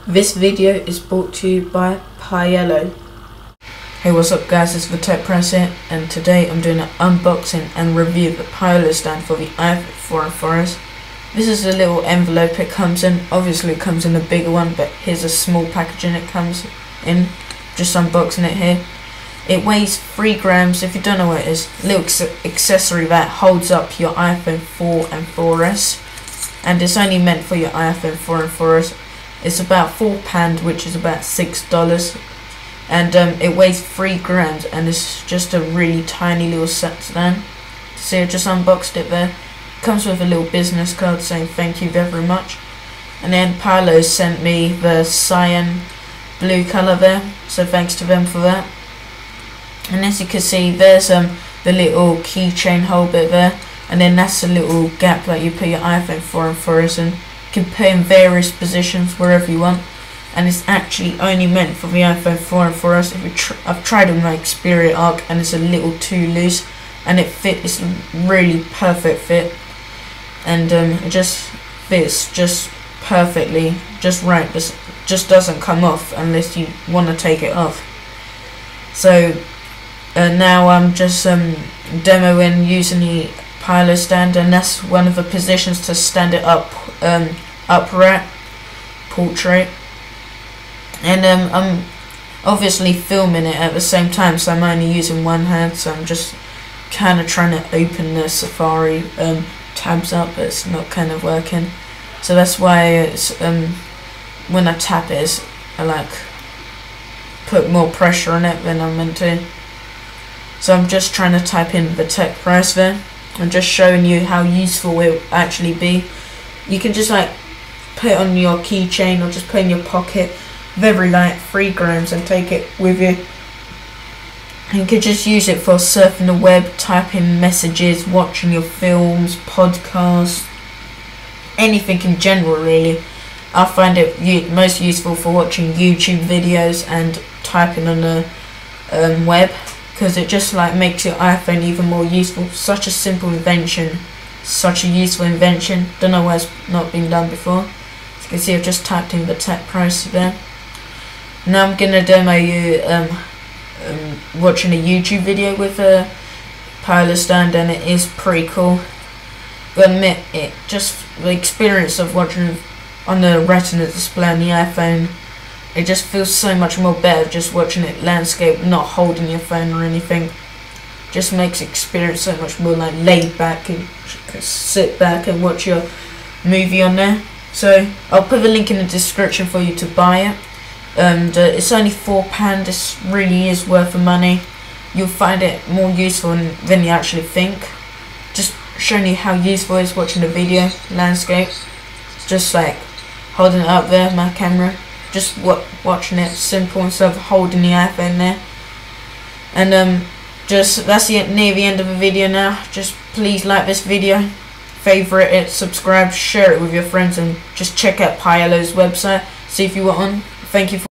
This video is brought to you by Pyello. Hey, what's up guys, it's the Tech Press here, and today I'm doing an unboxing and review of the Pyello stand for the iPhone 4S. This is a little envelope it comes in. Obviously it comes in a bigger one, but here's a small packaging it comes in. Just unboxing it here. It weighs 3 grams. If you don't know what it is, a little accessory that holds up your iPhone 4 and 4S, and it's only meant for your iPhone 4 and 4S. It's about £4, which is about $6, and it weighs 3 grams, and it's just a really tiny little set stand. See, I just unboxed it there. Comes with a little business card saying thank you very much, and then Pyello sent me the cyan blue colour there, so thanks to them for that. And as you can see, there's the little keychain hole bit there, and then that's a little gap that you put your iPhone 4 and 4S in. You can put in various positions wherever you want, and it's actually only meant for the iPhone 4 and 4S. I've tried on my Xperia Arc, and it's a little too loose, and it's a really perfect fit, and it just fits just perfectly, just right. This just doesn't come off unless you want to take it off. So now I'm just demoing using the Pyello stand, and that's one of the positions to stand it up upright, portrait. And I'm obviously filming it at the same time, so I'm only using one hand, so I'm just kind of trying to open the Safari tabs up, but it's not kind of working. So that's why it's when I tap it, I like put more pressure on it than I'm meant to. So I'm just trying to type in the tech price there. I'm just showing you how useful it will actually be. You can just like put it on your keychain or just put it in your pocket, very light, 3 grams, and take it with you. And you could just use it for surfing the web, typing messages, watching your films, podcasts, anything in general really. I find it most useful for watching YouTube videos and typing on the web, because it just like makes your iPhone even more useful. Such a simple invention, such a useful invention. Don't know why it's not been done before. As you can see, I've just typed in the tech price there. Now I'm gonna demo you watching a YouTube video with a Pyello stand, and it is pretty cool. But admit it, just the experience of watching on the Retina display on the iPhone, it just feels so much more better just watching it landscape, not holding your phone or anything. Just makes the experience so much more like laid back, and sit back and watch your movie on there. So I'll put the link in the description for you to buy it, and it's only £4. This really is worth the money. You'll find it more useful than you actually think. Just showing you how useful it is watching the video landscape. It's just like holding it up there, my camera, just watching it, simple, instead of holding the iPhone there. And just that's near the end of the video now. Just please like this video, favorite it, subscribe, share it with your friends, and just check out Pyello's website, see if you want one. Thank you for